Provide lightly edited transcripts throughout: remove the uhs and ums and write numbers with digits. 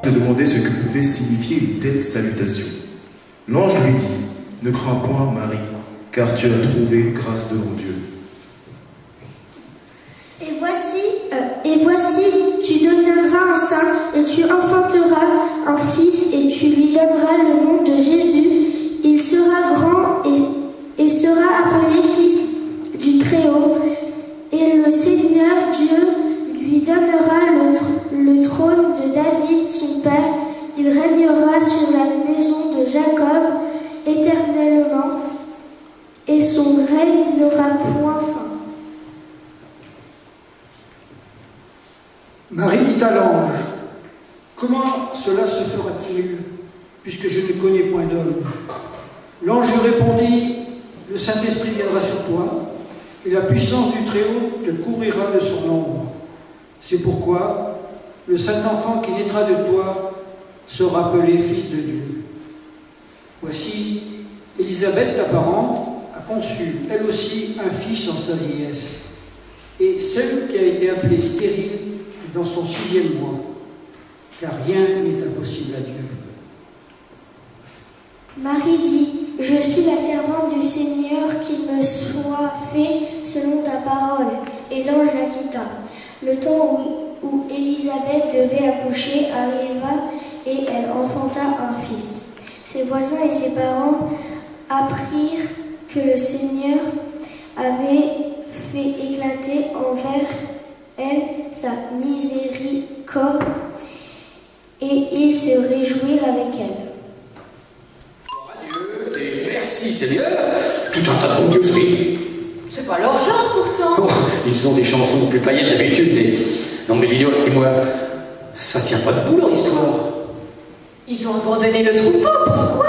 se demandait ce que pouvait signifier une telle salutation. L'ange lui dit, « Ne crains point, Marie, car tu as trouvé grâce devant Dieu. » Et voici, tu deviendras enceinte et tu enfanteras un fils et tu lui donneras le nom de Jésus. Il sera grand et sera appelé fils du Très-Haut. Et le Seigneur Dieu lui donnera le trône de David, son père. Il régnera sur la maison de Jacob éternellement et son règne n'aura point fin. Marie dit à l'ange, « Comment cela se fera-t-il, puisque je ne connais point d'homme ?» L'ange répondit, « Le Saint-Esprit viendra sur toi, et la puissance du Très-Haut te couvrira de son ombre. C'est pourquoi le Saint-Enfant qui naîtra de toi sera appelé Fils de Dieu. Voici, Élisabeth, ta parente, a conçu, elle aussi, un fils en sa vieillesse, et celle qui a été appelée stérile dans son 6e mois, car rien n'est impossible à Dieu. » Marie dit, « Je suis la servante du Seigneur, qu'il me soit fait selon ta parole. » Et l'ange la quitta. Le temps où Élisabeth devait accoucher arriva et elle enfanta un fils. Ses voisins et ses parents apprirent que le Seigneur avait fait éclater envers elle sa miséricorde, et ils se réjouirent avec elle. Adieu, et merci Seigneur, tout un tas de bondieuseries. C'est pas leur genre pourtant. Oh, ils ont des chansons plus païennes d'habitude, mais... Non mais dis-moi, ça tient pas debout leur histoire. Ils ont abandonné le troupeau, pourquoi?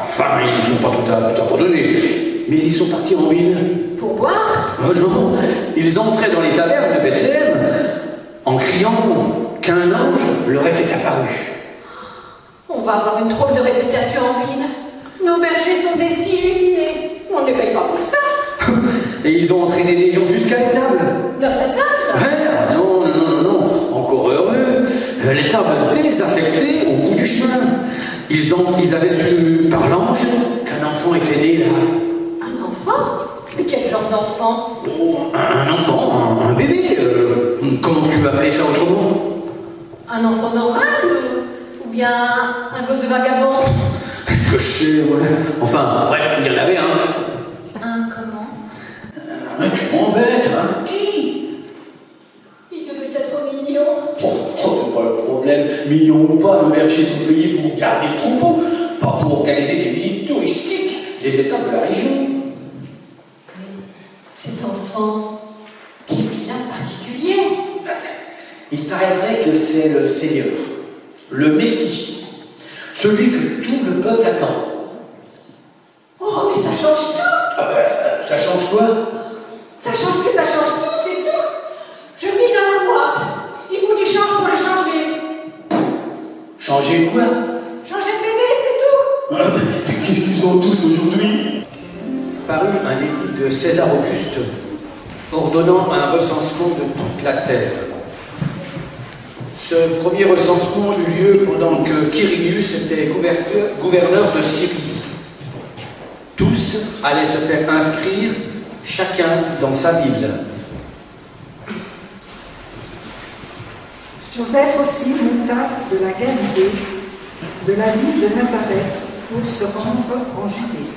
Enfin, ils n'ont pas tout abandonné, mais ils sont partis en ville. Pour boire? Oh non, ils entraient dans les tavernes de Bethléem en criant qu'un ange leur était apparu. On va avoir une drôle de réputation en ville. Nos bergers sont des si illuminés. On ne les paye pas pour ça. Et ils ont entraîné des gens jusqu'à l'étable. Notre étable? Ouais, non, encore heureux. L'étable désaffectée au bout du chemin. Ils avaient su par l'ange qu'un enfant était né là. Un enfant? Mais quel genre d'enfant? Oh, un enfant, un bébé. Comment tu veux appeler ça autrement? Un enfant normal ou bien un gosse de vagabond? Est-ce que je sais, ouais. Enfin, bref, il y en avait un. Un comment? Tu m'embêtes, un petit. Il devait être mignon. Oh, c'est pas le problème. Mignon ou pas, nos bergers sont payés pour garder le troupeau, pas pour organiser des visites touristiques des étapes de la région. Mais cet enfant, qu'est-ce qu'il a de particulier? Il paraîtrait que c'est le Seigneur, le Messie, celui que tout le peuple attend. Oh, mais ça change tout! Ça change quoi? Ça change que ça change tout, c'est tout! Je vis dans la boîte. Il faut du change pour le changer. Changer quoi? Changer de bébé, c'est tout! Qu'est-ce qu'ils ont tous aujourd'hui? Parut un édit de César Auguste ordonnant un recensement de toute la terre. Ce premier recensement eut lieu pendant que Quirinius était gouverneur de Syrie. Tous allaient se faire inscrire, chacun dans sa ville. Joseph aussi monta de la Galilée, de la ville de Nazareth, pour se rendre en Judée,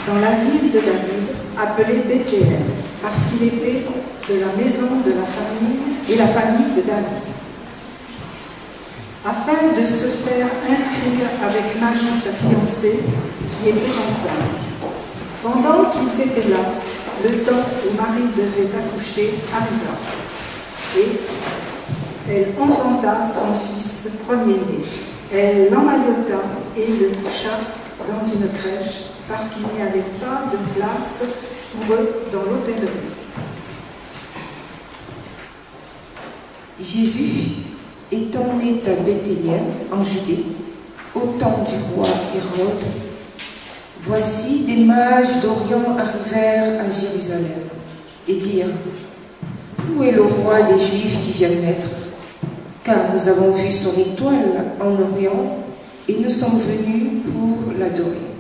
dans la ville de David, appelée Bethléem, parce qu'il était de la maison de la famille et la famille de David, afin de se faire inscrire avec Marie, sa fiancée, qui était enceinte. Pendant qu'ils étaient là, le temps où Marie devait accoucher arriva, et elle enfanta son fils premier-né. Elle l'emmaillota et le coucha dans une crèche, parce qu'il n'y avait pas de place pour eux dans l'hôtellerie. Jésus étant né à Bethléem, en Judée, au temps du roi Hérode, voici des mages d'Orient arrivèrent à Jérusalem et dirent: Où est le roi des Juifs qui vient de naître? car nous avons vu son étoile en Orient et nous sommes venus pour l'adorer.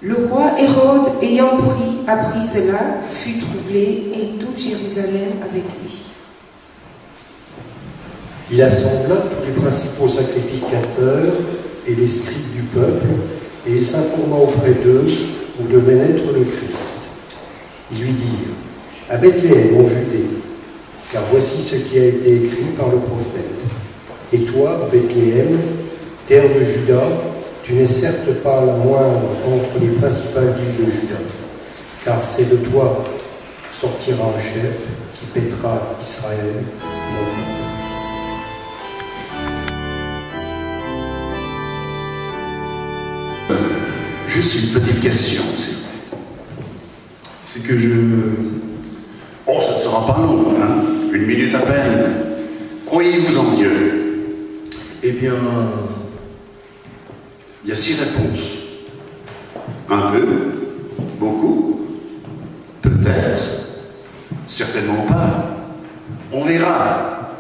Le roi Hérode, ayant appris cela, fut troublé et tout Jérusalem avec lui. Il assembla tous les principaux sacrificateurs et les scribes du peuple, et il s'informa auprès d'eux où devait naître le Christ. Ils lui dirent: à Bethléem, en Judée, car voici ce qui a été écrit par le prophète. Et toi, Bethléem, terre de Juda, tu n'es certes pas la moindre entre les principales villes de Juda, car c'est de toi sortira un chef qui paîtra Israël, mon nom. Juste une petite question, s'il vous plaît. C'est que je... Oh, ça ne sera pas long, hein? 1 minute à peine. Croyez-vous en Dieu? Eh bien... Il y a 6 réponses. Un peu, beaucoup, peut-être, certainement pas. On verra.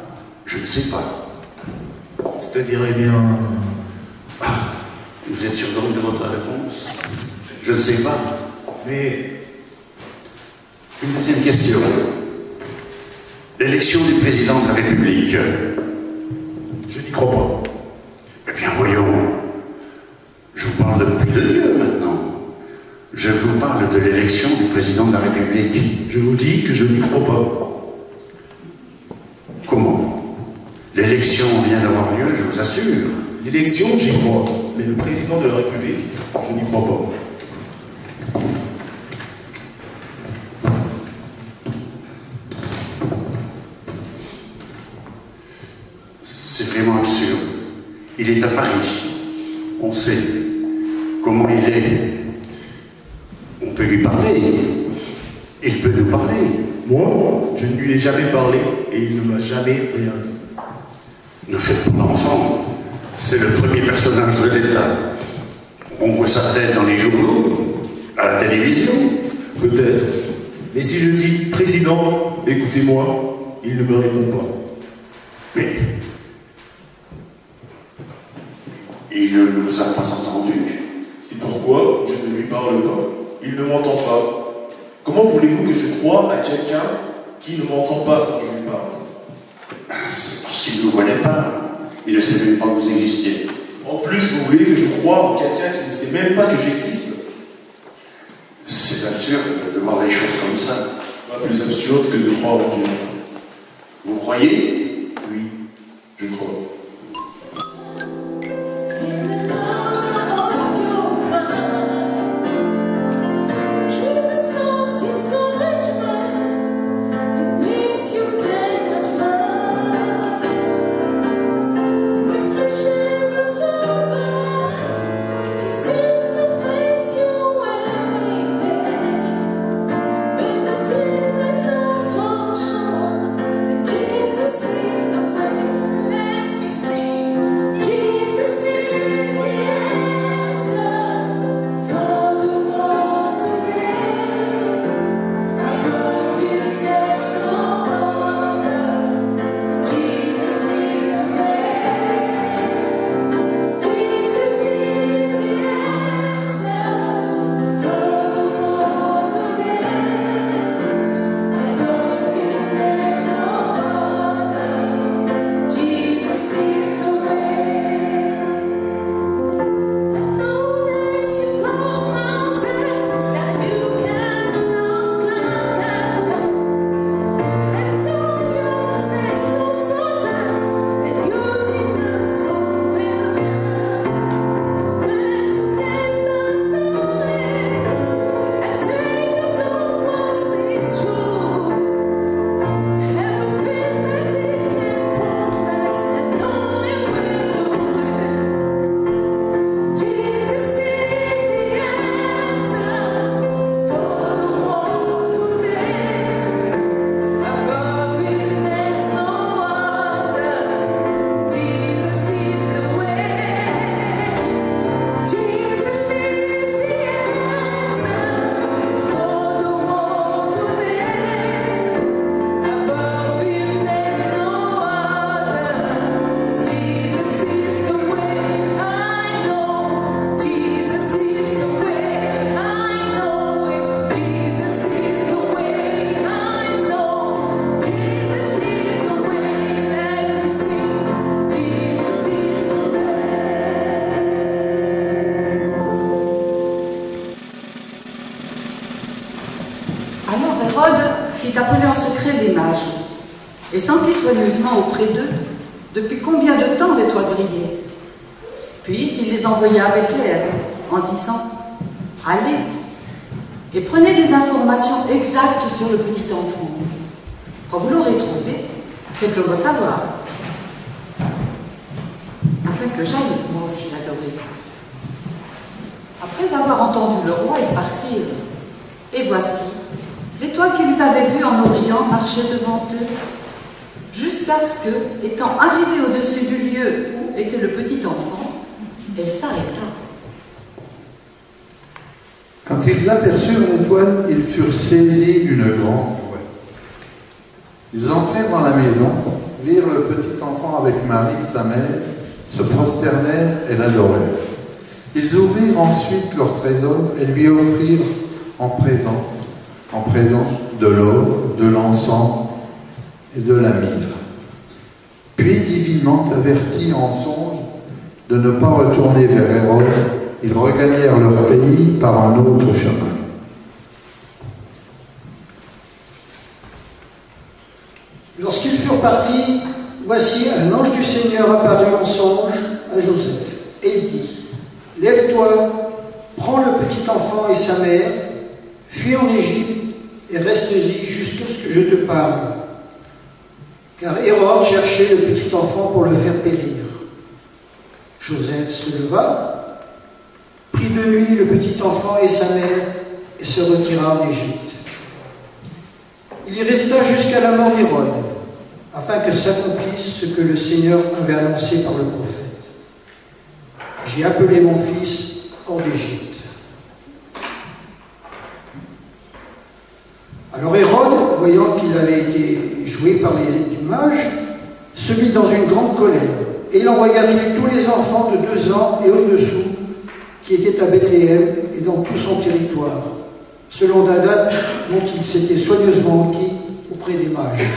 Je ne sais pas. C'est-à-dire, eh bien... Ah, vous êtes sûr donc de votre réponse? Je ne sais pas. Mais... Une deuxième question. L'élection du président de la République. Je n'y crois pas. Eh bien, voyons. Je vous parle plus de Dieu maintenant. Je vous parle de l'élection du président de la République. Je vous dis que je n'y crois pas. Comment? L'élection vient d'avoir lieu, je vous assure. L'élection, j'y crois. Mais le président de la République, je n'y crois pas. C'est vraiment absurde. Il est à Paris. On sait comment il est. On peut lui parler. Il peut nous parler. Moi, je ne lui ai jamais parlé et il ne m'a jamais rien dit. Ne faites pas l'enfant. C'est le premier personnage de l'État. On voit sa tête dans les journaux, à la télévision. Peut-être. Mais si je dis « Président, écoutez-moi », il ne me répond pas. Mais il ne vous a pas entendu. C'est pourquoi je ne lui parle pas. Il ne m'entend pas. Comment voulez-vous que je croie à quelqu'un qui ne m'entend pas quand je lui parle? C'est parce qu'il ne vous connaît pas. Il ne sait même pas que vous existiez. En plus, vous voulez que je croie en quelqu'un qui ne sait même pas que j'existe? C'est absurde de voir les choses comme ça. Pas plus absurde que de croire en Dieu. Vous croyez? Oui, je crois. Jesus is the way. Alors Hérode fit appeler en secret les mages et sentit soigneusement auprès d'eux depuis combien de temps l'étoile brillait. Puis il les envoya à Bethléem en disant « Allez et prenez des informations exactes sur le petit enfant. Quand vous l'aurez trouvé, faites-le moi savoir, afin que j'aille moi aussi l'adorer. » Après avoir entendu le roi, ils partirent. Et voici, l'étoile qu'ils avaient vue en Orient marchait devant eux, jusqu'à ce que, étant arrivée au-dessus du lieu où était le petit enfant, elle s'arrêta. Quand ils aperçurent l'étoile, ils furent saisis d'une grande joie. Ils entrèrent dans la maison, virent le petit enfant avec Marie, sa mère, se prosternèrent et l'adorèrent. Ils ouvrirent ensuite leur trésor et lui offrirent en présent de l'or, de l'encens et de la myrrhe. Puis, divinement avertis en songe de ne pas retourner vers Hérode, ils regagnèrent leur pays par un autre chemin. Lorsqu'ils furent partis, voici un ange du Seigneur apparut en songe à Joseph, et il dit : « Lève-toi, prends le petit enfant et sa mère, fuis en Égypte et reste-y jusqu'à ce que je te parle. » Car Hérode cherchait le petit enfant pour le faire périr. Joseph se leva, prit de nuit le petit enfant et sa mère et se retira en Égypte. Il y resta jusqu'à la mort d'Hérode, afin que s'accomplisse ce que le Seigneur avait annoncé par le prophète. J'ai appelé mon fils hors d'Égypte. Alors Hérode, voyant qu'il avait été joué par les mages, se mit dans une grande colère, et il envoya tuer tous les enfants de 2 ans et au-dessous qui étaient à Bethléem et dans tout son territoire, selon la date dont il s'était soigneusement acquis auprès des mages.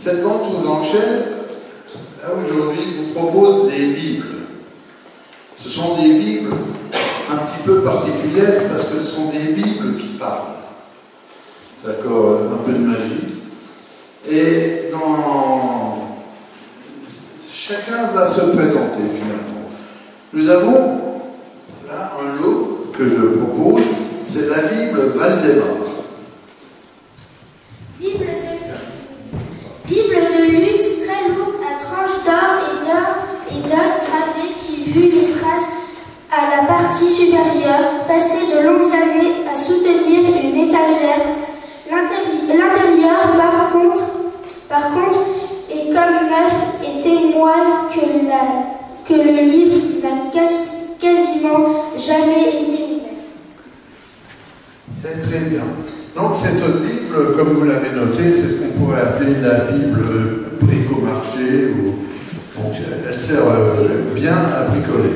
Cette vente aux enchères, là aujourd'hui, vous propose des Bibles. Ce sont des Bibles un petit peu particulières parce que ce sont des Bibles qui parlent. C'est encore un peu de magie. Et chacun va se présenter finalement. Nous avons là un lot que je propose, c'est la Bible Valdemar. Bible de luxe très lourde à tranches d'or et d'os gravés qui, vu les traces à la partie supérieure, passaient de longues années à soutenir une étagère. L'intérieur, par contre, est comme neuf et témoigne que le livre n'a quasiment jamais été ouvert. C'est très bien. Donc cette Bible, comme vous l'avez noté, c'est ce qu'on pourrait appeler la Bible bricomarché. Donc elle sert bien à bricoler.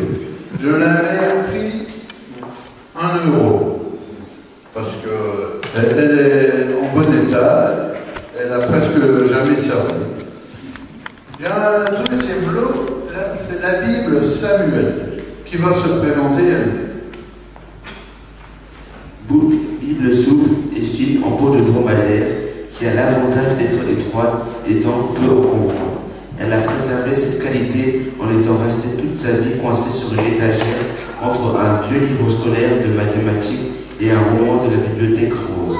Je l'avais à prix 1 €. Parce qu'elle est en bon état, elle n'a presque jamais servi. Il y a un deuxième lot, c'est la Bible Samuel, qui va se présenter elle-même. Bible souple et fine en peau de dromadaire, qui a l'avantage d'être étroite étant peu encombrante. Elle a préservé cette qualité en étant restée toute sa vie coincée sur une étagère entre un vieux livre scolaire de mathématiques et un roman de la bibliothèque rose.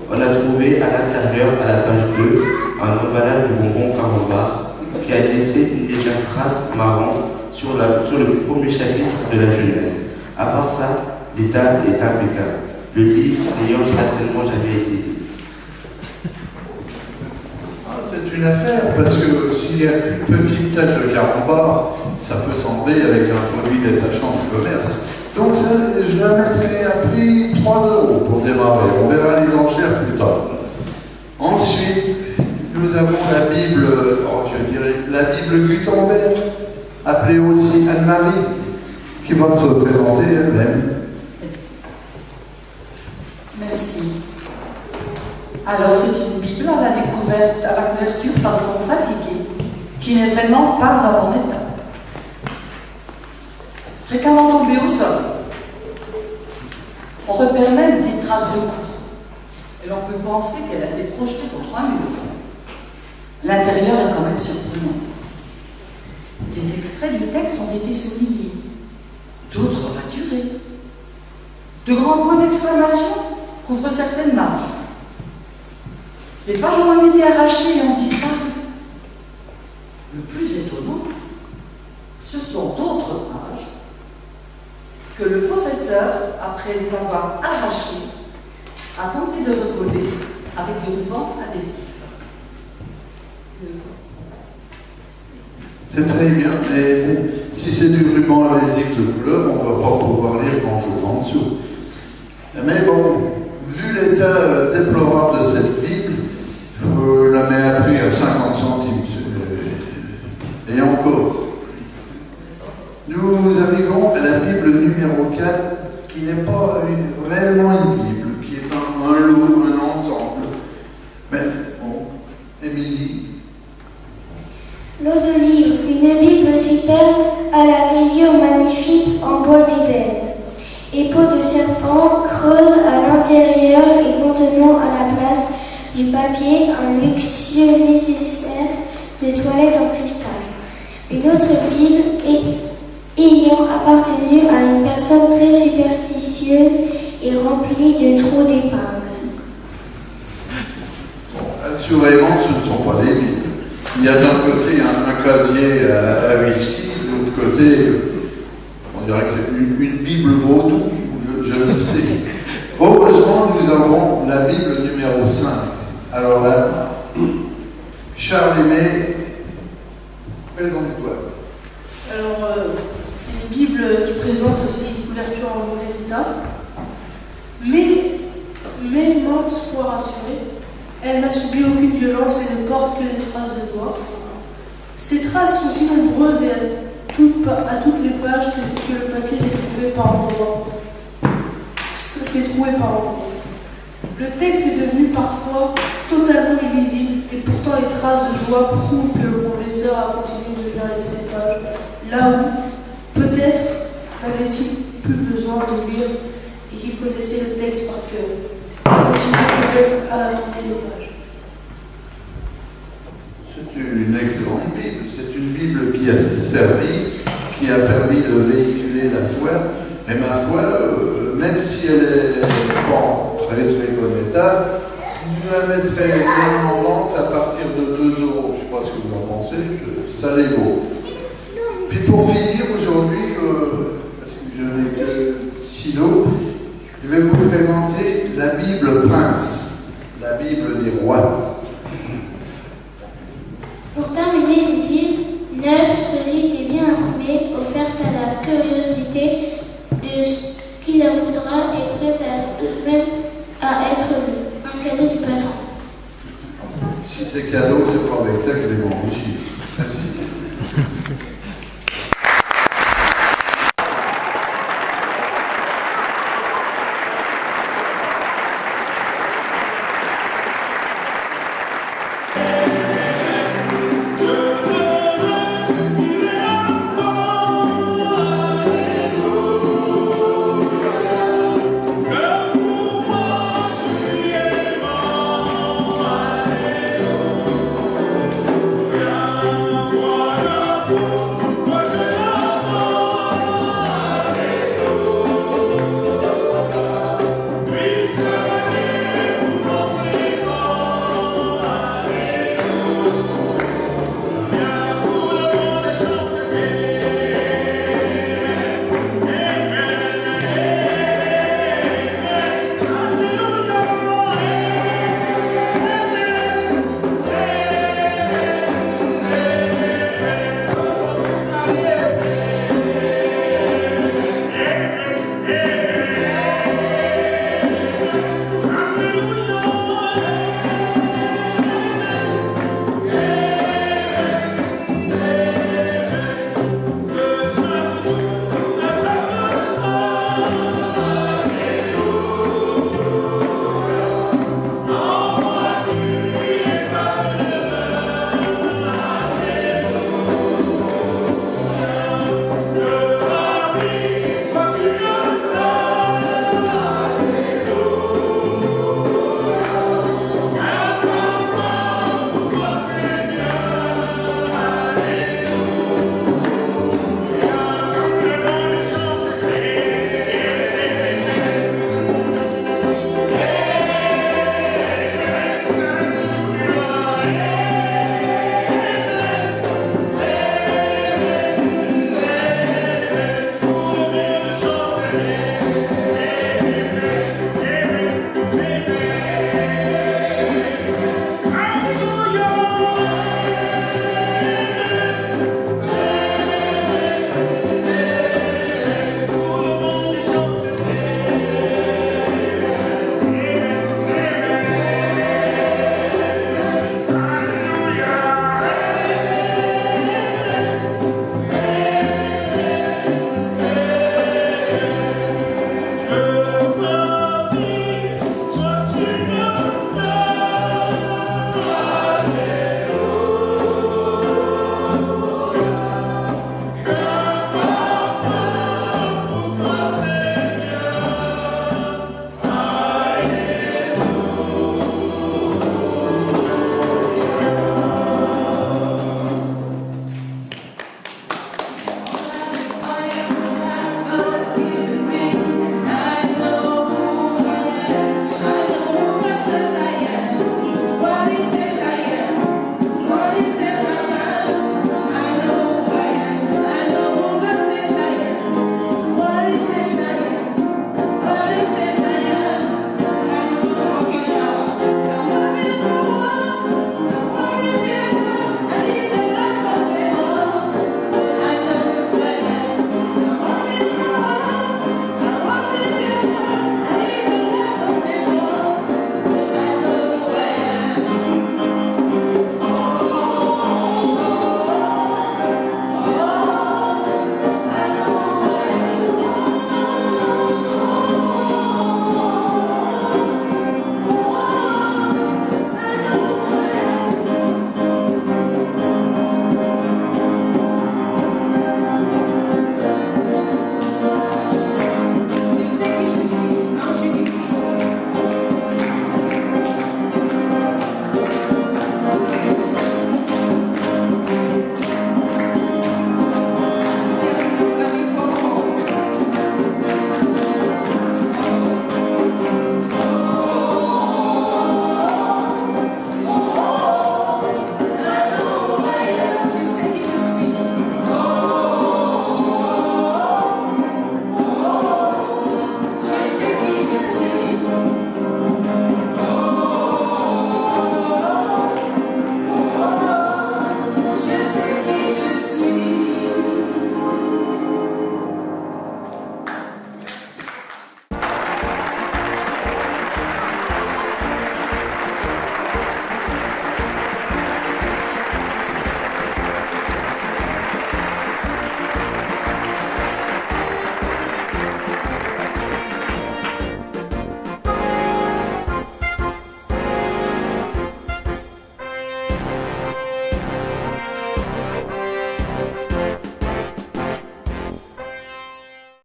On a trouvé à l'intérieur, à la page 2, un emballage de bonbons carambar qui a laissé une légère trace marron sur le premier chapitre de la Genèse. À part ça, l'état est impeccable. Le livre n'ayant certainement jamais été lu. C'est une affaire, parce que s'il y a une petite tache de carambar, ça peut sembler avec un produit détachant du commerce. Donc ça, je la mettrai à prix 3 € pour démarrer. On verra les enchères plus tard. Ensuite, nous avons la Bible, je dirais, la Bible Gutenberg, appelée aussi Anne-Marie, qui va se présenter elle-même. Merci. Alors c'est une Bible à la couverture fatiguée, qui n'est vraiment pas à bon état. Fréquemment tombée au sol. On repère même des traces de coups. Et l'on peut penser qu'elle a été projetée contre un mur. L'intérieur est quand même surprenant. Des extraits du texte ont été soulignés, d'autres raturés. De grands points d'exclamation couvrent certaines marges. Les pages ont même été arrachées et ont disparu. Le plus étonnant, ce sont d'autres pages que le possesseur, après les avoir arrachées, a tenté de recoller avec du ruban adhésif. C'est très bien, mais bon, si c'est du ruban adhésif de couleur, on ne va pas pouvoir lire grand-chose en dessous. Mais bon, vu l'état déplorable de cette Bible, je la mets à prix à 50 centimes. Et encore. Nous arrivons à la Bible numéro 4, qui n'est pas réellement une Bible, qui est un lot, un ensemble. Mais bon, Émilie. Lot de livres, une Bible superbe à la reliure magnifique en bois d'ébène et peau de serpent creuse à l'intérieur et contenant à la place du papier un luxueux nécessaire de toilette en cristal. Une autre Bible ayant appartenu à une personne très superstitieuse et remplie de trous d'épingles. Bon, assurément, ce ne sont pas des Bibles. Il y a d'un côté un casier à whisky, de l'autre côté, on dirait que c'est une Bible vaudou, je le sais. Heureusement, nous avons la Bible numéro 5. Alors là, Charles Aimé, présente-toi. Alors, c'est une Bible qui présente aussi une couverture en mauvais état, mais maintes fois rassurée. Elle n'a subi aucune violence et ne porte que des traces de doigts. Ces traces sont si nombreuses et à toutes les pages que le papier s'est trouvé par endroits. C'est troué par endroits. Le texte est devenu parfois totalement illisible et pourtant les traces de doigts prouvent que le professeur a continué de lire ces pages, là où peut-être n'avait-il plus besoin de lire et qu'il connaissait le texte par cœur. Il continuait à tourner les pages. C'est une excellente Bible. C'est une Bible qui a servi, qui a permis de véhiculer la foi. Et ma foi, même si elle est en très très bon état, je la mettrais bien en vente à partir de 2 €. Je ne sais pas ce que vous en pensez, ça les vaut. Puis pour finir aujourd'hui, parce que je n'ai que 6 lots, je vais vous présenter la Bible Prince, la Bible des rois. Pour terminer, une Bible neuve, solide et bien imprimée, offerte à la curiosité de qui la voudra et prête tout de même à être un cadeau du patron. Si c'est cadeau, c'est pas avec ça que je vais m'enrichir. Merci.